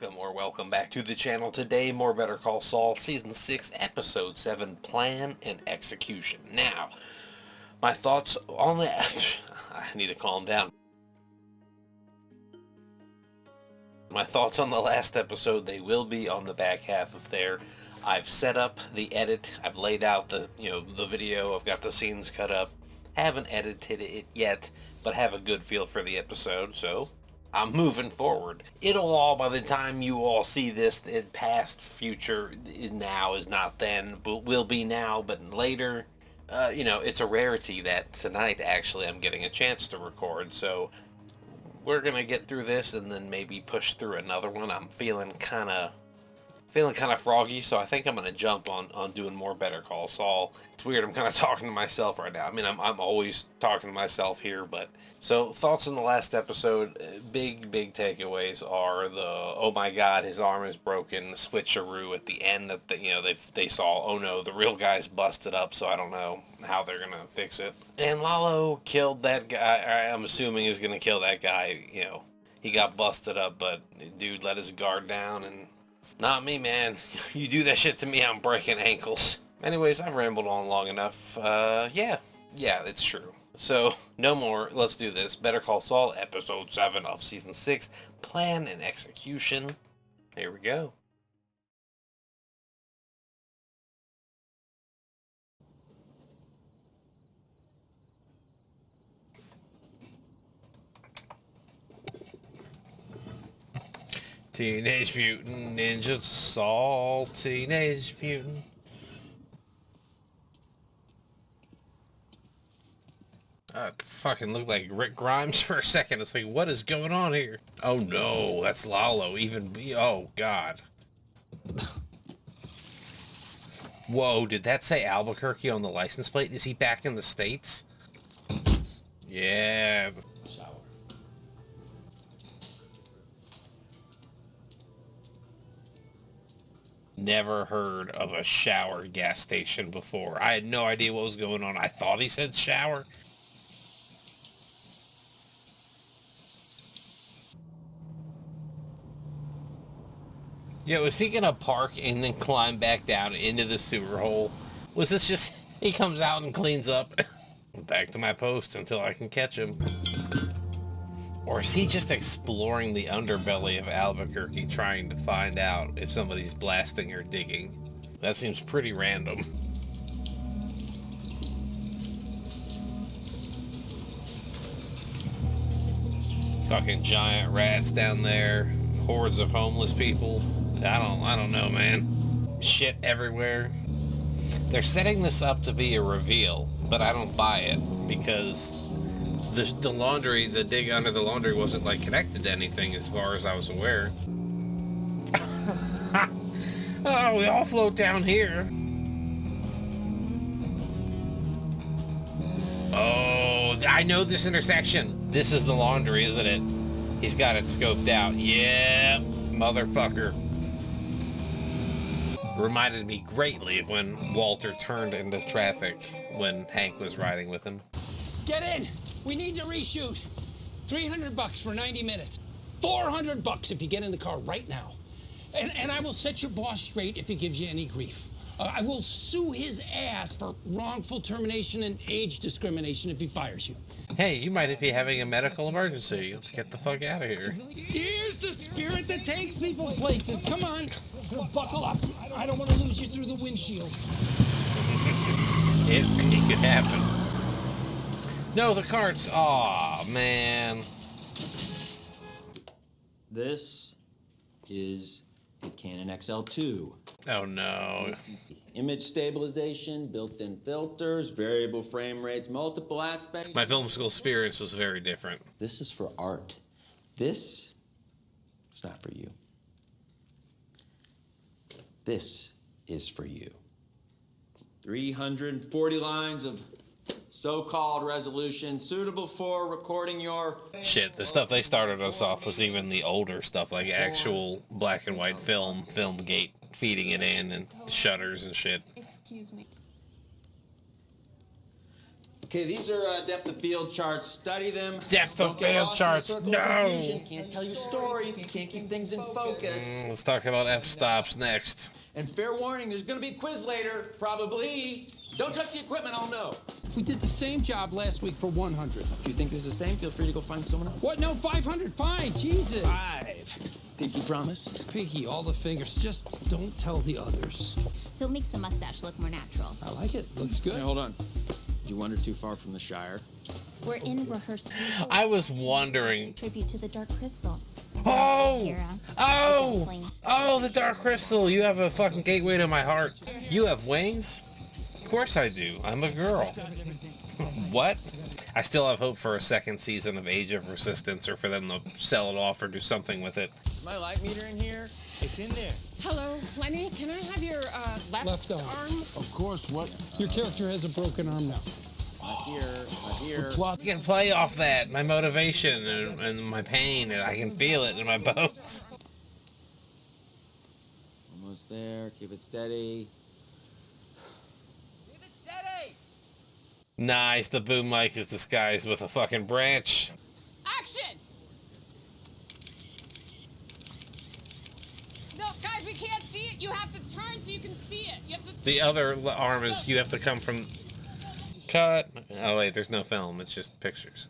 welcome back to the channel. Today, more Better Call Saul, Season 6, Episode 7, Plan and Execution. Now, my thoughts on that... I need to calm down. My thoughts on the last episode, they will be on the back half of there. I've set up the edit. I've laid out the video. I've got the scenes cut up. Haven't edited it yet, but have a good feel for the episode, so I'm moving forward. It'll all, by the time you all see this, in past, future, now is not then, but will be now, but later. It's a rarity that tonight, actually, I'm getting a chance to record, so we're going to get through this and then maybe push through another one. I'm feeling kind of froggy, so I think I'm going to jump on doing more Better Call Saul. It's weird, I'm kind of talking to myself right now. I mean, I'm always talking to myself here, but... So, thoughts on the last episode, big takeaways are the, oh my god, his arm is broken, the switcheroo at the end that, they saw, oh no, the real guy's busted up, so I don't know how they're going to fix it. And Lalo killed that guy, I'm assuming is going to kill that guy, he got busted up, but dude let his guard down, and not me, man. You do that shit to me, I'm breaking ankles. Anyways, I've rambled on long enough. Yeah, it's true. So, no more. Let's do this. Better Call Saul, Episode 7 of Season 6, Plan and Execution. Here we go. Teenage Mutant Ninja Saul, Teenage Mutant. It fucking looked like Rick Grimes for a second. It's like, what is going on here? Oh no, that's Lalo. Oh god. Whoa, did that say Albuquerque on the license plate? Is he back in the States? Yeah. Shower. Never heard of a shower gas station before. I had no idea what was going on. I thought he said shower. Yeah, was he gonna park and then climb back down into the sewer hole? Was this just, he comes out and cleans up? Back to my post until I can catch him. Or is he just exploring the underbelly of Albuquerque trying to find out if somebody's blasting or digging? That seems pretty random. Fucking giant rats down there. Hordes of homeless people. I don't know, man. Shit everywhere. They're setting this up to be a reveal, but I don't buy it because the laundry, the dig under the laundry wasn't like connected to anything as far as I was aware. Oh, we all float down here. Oh, I know this intersection. This is the laundry, isn't it? He's got it scoped out. Yeah, motherfucker. Reminded me greatly of when Walter turned into traffic when Hank was riding with him. Get in! We need to reshoot. $300 for 90 minutes. $400 if you get in the car right now. And I will set your boss straight if he gives you any grief. I will sue his ass for wrongful termination and age discrimination if he fires you. Hey, you might be having a medical emergency. Let's get the fuck out of here. Here's the spirit that takes people places. Come on. Buckle up. I don't want to lose you through the windshield. It could happen. No, the carts. Aw, man. This is a Canon XL2. Oh no. Image stabilization, built-in filters, variable frame rates, multiple aspects. My film school experience was very different. This is for art. This is not for you. This is for you. 340 lines of so-called resolution suitable for recording your... Shit, the stuff they started us off was even the older stuff, like actual black and white film gate feeding it in and shutters and shit. Excuse me. Okay, these are depth of field charts. Study them. Depth Don't of get field lost in the charts. circle of No. confusion. Can't tell you a story if you can't keep things in focus. Let's talk about f-stops next. And fair warning, there's gonna be a quiz later, probably. Don't touch the equipment, I'll know. We did the same job last week for 100. If you think this is the same, feel free to go find someone else. What? No, 500. Fine. Jesus. 5. Pinky promise? Piggy, all the fingers. Just don't tell the others. So it makes the mustache look more natural. I like it. Looks good. Hey, hold on. You wander too far from the Shire. We're in rehearsal. I was wondering. Tribute to the Dark Crystal. Oh! Kira. Oh! Oh, the Dark Crystal! You have a fucking gateway to my heart. You have wings? Of course I do. I'm a girl. What? I still have hope for a second season of Age of Resistance, or for them to sell it off or do something with it. Is my light meter in here? It's in there. Hello, Lenny. Can I have your left arm. Of course, what? Your character has a broken arm now. Not here, not here. I can play off that, my motivation and my pain, and I can feel it in my bones. Almost there. Keep it steady. Keep it steady. Nice, the boom mic is disguised with a fucking branch. Action. No, guys, we can't see it. You have to turn so you can see it. You have to. The other arm is you have to come from... Cut. Oh wait, there's no film, it's just pictures.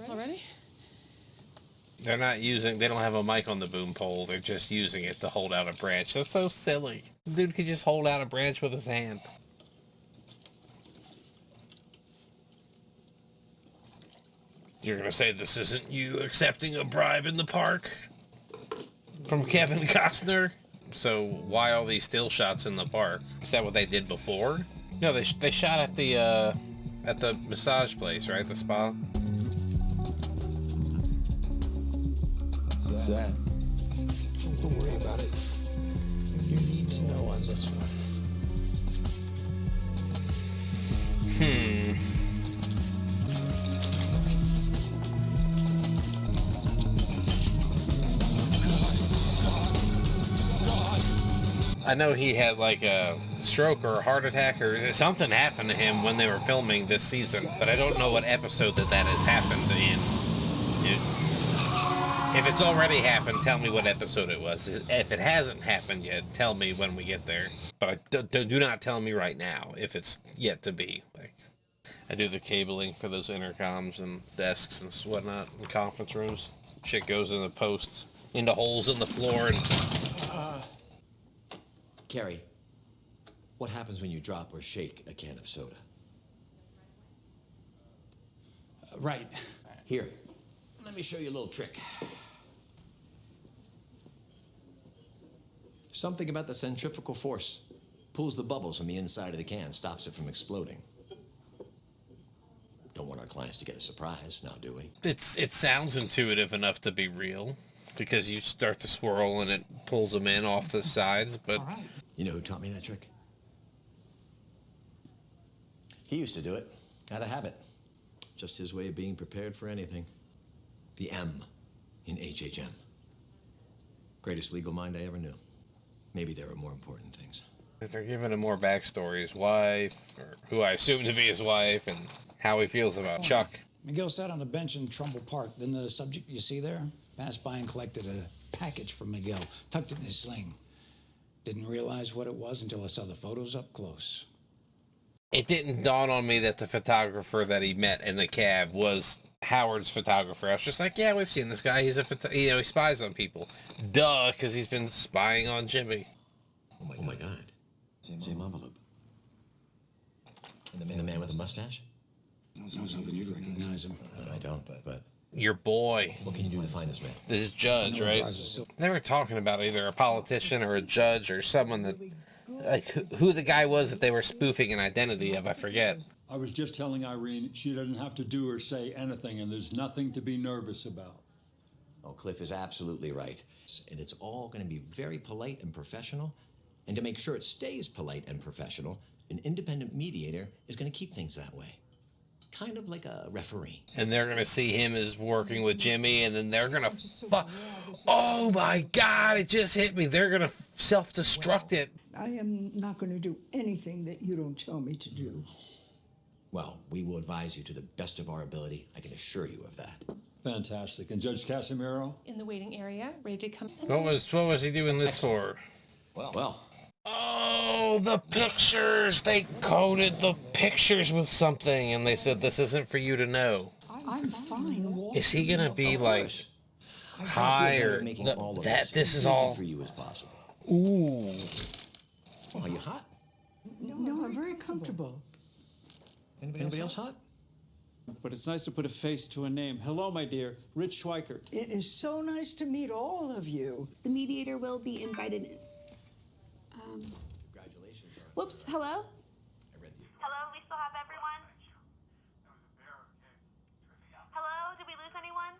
Already? They don't have a mic on the boom pole, they're just using it to hold out a branch. That's so silly. The dude could just hold out a branch with his hand. You're gonna say this isn't you accepting a bribe in the park? From Kevin Costner? So why all these still shots in the park? Is that what they did before? No, they shot at the massage place, right? The spa? What's that? Don't worry about it. You need to know on this one. I know he had like a stroke or a heart attack or something happened to him when they were filming this season, but I don't know what episode that has happened in. If it's already happened, tell me what episode it was. If it hasn't happened yet, tell me when we get there. But do not tell me right now if it's yet to be. Like, I do the cabling for those intercoms and desks and whatnot in conference rooms. Shit goes in the posts, into holes in the floor, and... Carrie, what happens when you drop or shake a can of soda? Right. Here, let me show you a little trick. Something about the centrifugal force pulls the bubbles from the inside of the can, stops it from exploding. Don't want our clients to get a surprise, now do we? It sounds intuitive enough to be real, because you start to swirl and it pulls them in off the sides, but... You know who taught me that trick? He used to do it, out of habit. Just his way of being prepared for anything. The M in HHM. Greatest legal mind I ever knew. Maybe there were more important things. They're giving him more backstory. His wife, or who I assume to be his wife, and how he feels about Chuck. Miguel sat on a bench in Trumbull Park. Then the subject you see there passed by and collected a package from Miguel, tucked it in his sling. Didn't realize what it was until I saw the photos up close. It didn't dawn on me that the photographer that he met in the cab was Howard's photographer. I was just like, yeah, we've seen this guy. He's he spies on people. Duh, because he's been spying on Jimmy. Oh my God. Same envelope. And the man with the mustache? Sounds something you'd recognize him. I don't, but... Your boy. What can you do to find this man? This judge, right? They were talking about either a politician or a judge or someone that... Like, who the guy was that they were spoofing an identity of, I forget. I was just telling Irene she doesn't have to do or say anything, and there's nothing to be nervous about. Oh, Cliff is absolutely right. And it's all going to be very polite and professional. And to make sure it stays polite and professional, an independent mediator is going to keep things that way. kind of like a referee. And they're gonna see him as working with Jimmy, and then they're gonna oh my God, it just hit me. They're gonna self-destruct it. I am not going to do anything that you don't tell me to do. Well, we will advise you to the best of our ability. I can assure you of that. Fantastic. And Judge Casimiro? In the waiting area, ready to come. What was he doing this for? Well. Oh, the pictures! They coded the pictures with something, and they said this isn't for you to know. I'm fine. Is he gonna be like high or this is all for you as possible? Ooh. Well, are you hot? No, I'm very comfortable. Anybody else hot? But it's nice to put a face to a name. Hello, my dear. Rich Schweikert. It is so nice to meet all of you. The mediator will be invited in. Congratulations. Whoops, hello? Hello, we still have everyone? Hello, did we lose anyone?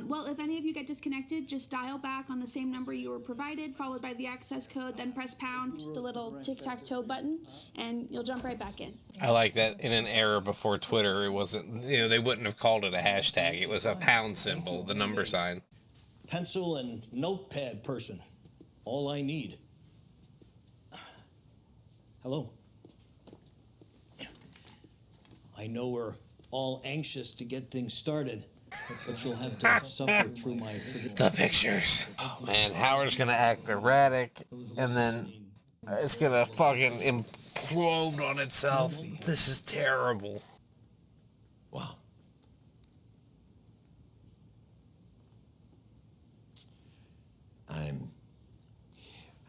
Well, if any of you get disconnected, just dial back on the same number you were provided, followed by the access code, then press pound, the little tic-tac-toe button, and you'll jump right back in. I like that in an era before Twitter, it wasn't, they wouldn't have called it a hashtag. It was a pound symbol, the number sign. Pencil and notepad person. All I need. Hello. I know we're all anxious to get things started, but you'll have to suffer through my... The pictures. Oh man, Howard's gonna act erratic, and then it's gonna fucking implode on itself. This is terrible. Wow.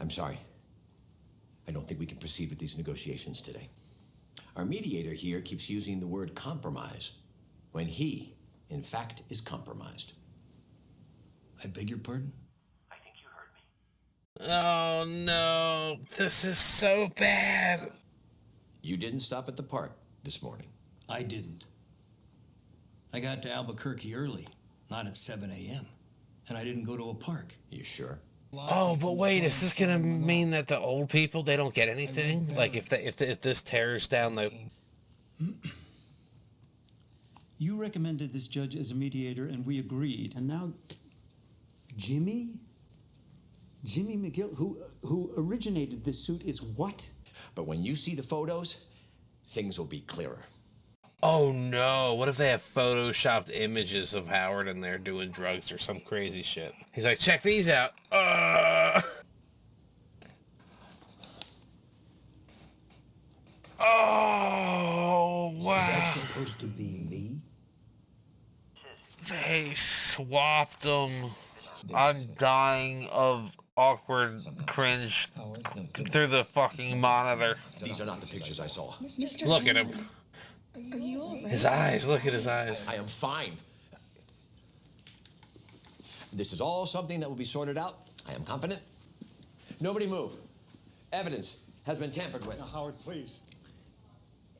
I'm sorry. I don't think we can proceed with these negotiations today. Our mediator here keeps using the word compromise when he, in fact, is compromised. I beg your pardon? I think you heard me. Oh no, this is so bad. You didn't stop at the park this morning. I didn't. I got to Albuquerque early, not at 7 a.m. And I didn't go to a park. You sure? Oh, but wait, is this gonna mean that the old people, they don't get anything? Like if this tears down the... You recommended this judge as a mediator, and we agreed. And now, Jimmy McGill, who originated this suit, is what? But when you see the photos, things will be clearer. Oh no, what if they have photoshopped images of Howard in there doing drugs or some crazy shit? He's like, check these out. Oh, wow. Is that supposed to be me? They swapped them. I'm dying of awkward cringe through the fucking monitor. These are not the pictures I saw. Mr. Look at him. Are you all right? His eyes, look at his eyes. I am fine. This is all something that will be sorted out. I am confident. Nobody move. Evidence has been tampered with. Now, Howard, please.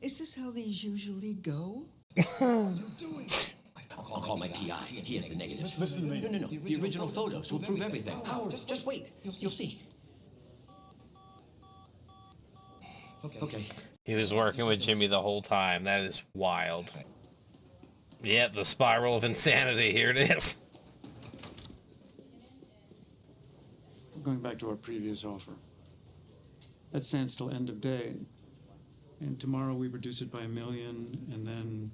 Is this how these usually go? I'll call my PI. He has the negatives. Listen to me. No. The original photos will prove everything. Howard, just wait. You'll see. Okay. He was working with Jimmy the whole time. That is wild. Yep, the spiral of insanity. Here it is. Going back to our previous offer. That stands till end of day. And tomorrow we reduce it by $1 million, and then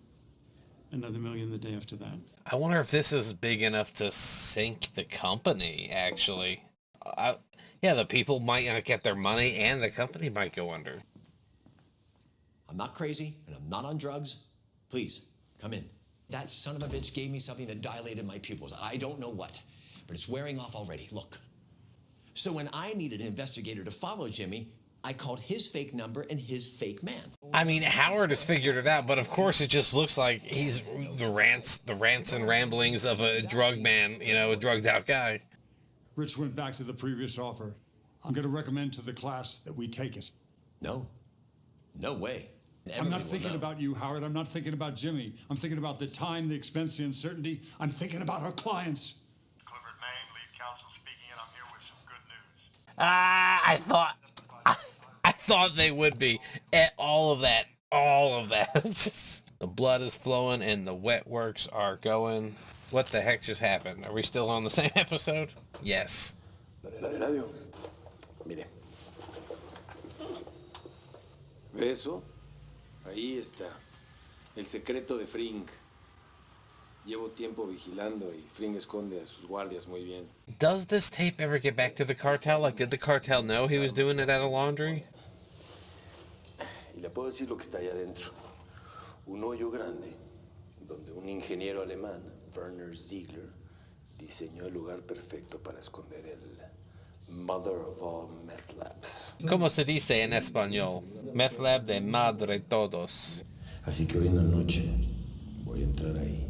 another $1 million the day after that. I wonder if this is big enough to sink the company, actually. Yeah, the people might not get their money, and the company might go under. I'm not crazy, and I'm not on drugs. Please, come in. That son of a bitch gave me something that dilated my pupils. I don't know what, but it's wearing off already. Look. So when I needed an investigator to follow Jimmy, I called his fake number and his fake man. I mean, Howard has figured it out, but of course it just looks like he's the rants and ramblings of a drug man, a drugged out guy. Rich went back to the previous offer. I'm going to recommend to the class that we take it. No. No way. I'm not thinking about you, Howard. I'm not thinking about Jimmy. I'm thinking about the time, the expense, the uncertainty. I'm thinking about our clients. Clifford Maine, lead counsel speaking, and I'm here with some good news. I thought they would be. All of that. Just... The blood is flowing and the wet works are going. What the heck just happened? Are we still on the same episode? Yes. Eladio, mire. ¿Ve eso? Ahí está. El secreto de Fring. Llevo tiempo vigilando y Fring esconde a sus guardias muy bien. Does this tape ever get back to the cartel? Like, did the cartel know he was doing it at a laundry? Y le puedo decir lo que está allá adentro. Un hoyo grande, donde un ingeniero alemán, Werner Ziegler, diseñó el lugar perfecto para esconder el mother of all meth labs. ¿Cómo se dice en español? Meth lab de madre todos. Así que hoy en la noche voy a entrar ahí.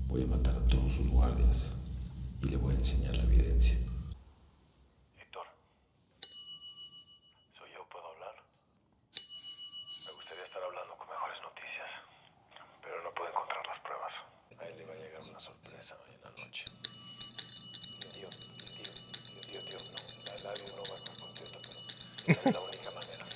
Voy a matar a todos sus guardias y le voy a enseñar la evidencia. Héctor, ¿soy yo? ¿Puedo hablar? Me gustaría estar hablando con mejores noticias, pero no puedo encontrar las pruebas. A él le va a llegar una sorpresa hoy en la noche. Tío, no, la no va a estar contento, pero es la única manera.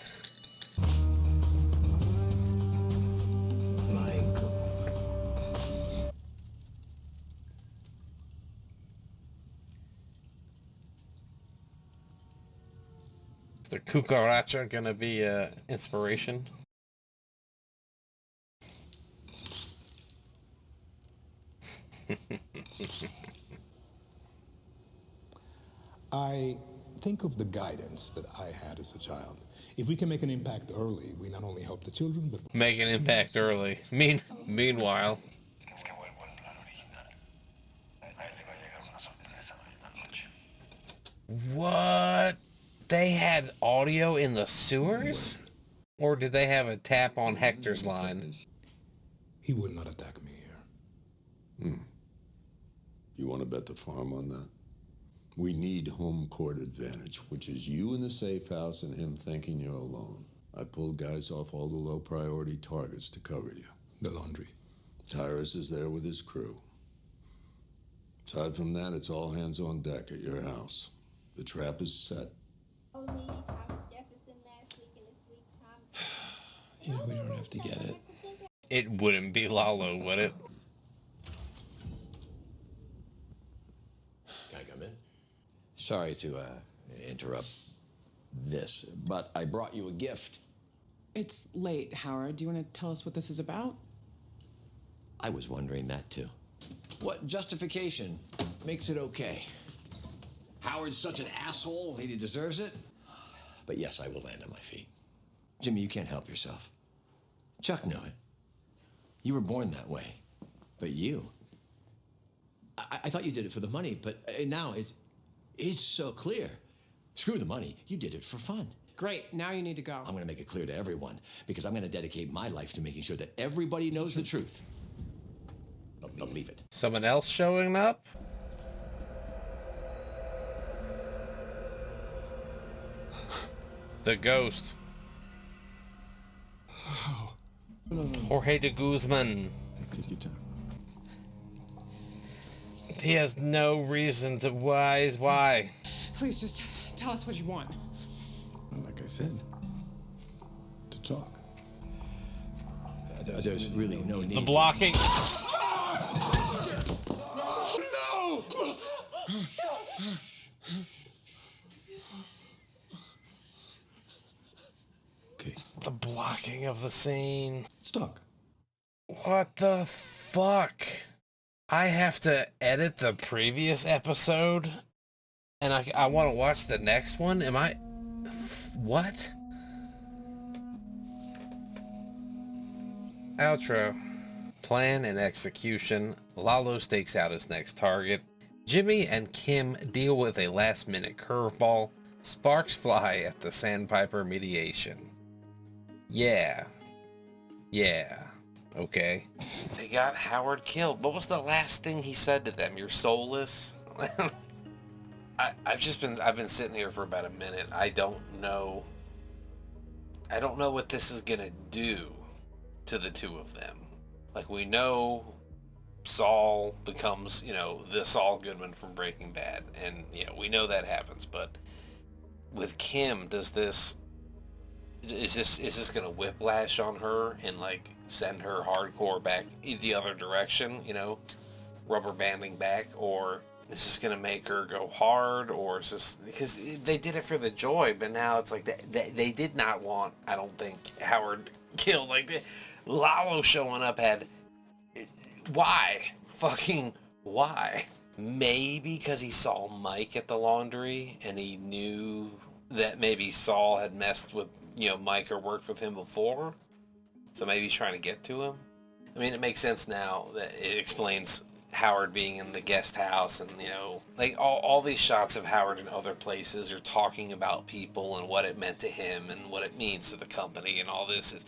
Is the cucaracha gonna be inspiration? I think of the guidance that I had as a child. If we can make an impact early, we not only help the children, but Make an impact early. Meanwhile. What? They had audio in the sewers? Or did they have a tap on Hector's line? he would not attack me here. You want to bet the farm on that? We need home court advantage, which is you in the safe house and him thinking you're alone. I pulled guys off all the low priority targets to cover you. The laundry. Tyrus is there with his crew. Aside from that, it's all hands on deck at your house. The trap is set. You know, we don't have to get it. It wouldn't be Lalo, would it? Can I come in? Sorry to interrupt this, but I brought you a gift. It's late, Howard. Do you want to tell us what this is about? I was wondering that too. What justification makes it okay? Howard's such an asshole, he deserves it. But yes, I will land on my feet. Jimmy, you can't help yourself. Chuck knew it. You were born that way. But you, I thought you did it for the money, but now it's so clear. Screw the money, you did it for fun. Great, now you need to go. I'm gonna make it clear to everyone, because I'm gonna dedicate my life to making sure that everybody knows the truth. Believe it. Someone else showing up? The ghost. Jorge de Guzman. Take your time. He has no reason to why. Please just tell us what you want. Well, like I said, to talk. There's really no need. The blocking. No! Okay. The blocking of the scene. Let's talk. What the fuck? I have to edit the previous episode? And I want to watch the next one? Am I... What? Outro. Plan and execution. Lalo stakes out his next target. Jimmy and Kim deal with a last-minute curveball. Sparks fly at the Sandpiper mediation. Yeah. Okay. They got Howard killed. What was the last thing he said to them? You're soulless? I've been sitting here for about a minute. I don't know what this is gonna do to the two of them. Like, we know Saul becomes, the Saul Goodman from Breaking Bad, and we know that happens, but with Kim, does this is this gonna whiplash on her and like send her hardcore back in the other direction, you know, rubber banding back, or is this gonna make her go hard, or is this because they did it for the joy, but now it's like they did not want, I don't think, Howard killed. Like Lalo showing up had why fucking why? Maybe because he saw Mike at the laundry and he knew that maybe Saul had messed with, you know, Mike or worked with him before. So maybe he's trying to get to him. I mean, it makes sense now that it explains Howard being in the guest house, and, you know, like all these shots of Howard in other places are talking about people and what it meant to him and what it means to the company, and all this is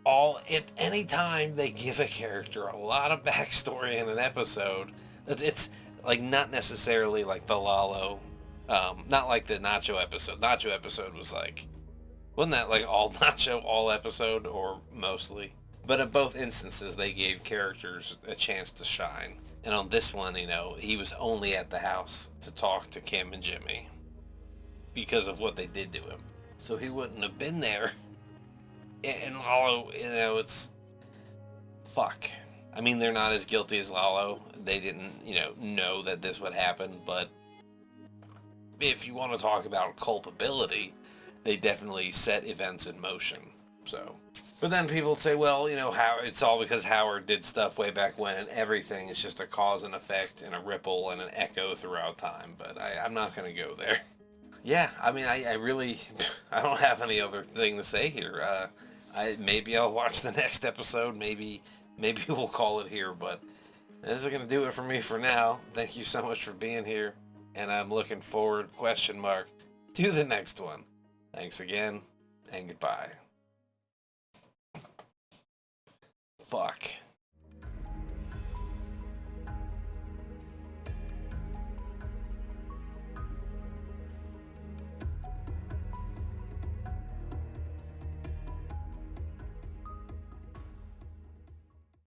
all at any time they give a character a lot of backstory in an episode. It's like not necessarily like the Lalo, not like the Nacho episode. Nacho episode was like, wasn't that like all Nacho all episode, or mostly? But in both instances, they gave characters a chance to shine. And on this one, you know, he was only at the house to talk to Kim and Jimmy because of what they did to him. So he wouldn't have been there. And Lalo, you know, it's fuck. I mean, they're not as guilty as Lalo. They didn't, you know that this would happen. But if you want to talk about culpability, they definitely set events in motion. So, but then people would say, well, you know, how it's all because Howard did stuff way back when, and everything is just a cause and effect and a ripple and an echo throughout time. But I'm not going to go there. Yeah, I mean, I really, I don't have any other thing to say here. Maybe I'll watch the next episode. Maybe we'll call it here. But this is going to do it for me for now. Thank you so much for being here. And I'm looking forward, to the next one. Thanks again, and goodbye. Fuck.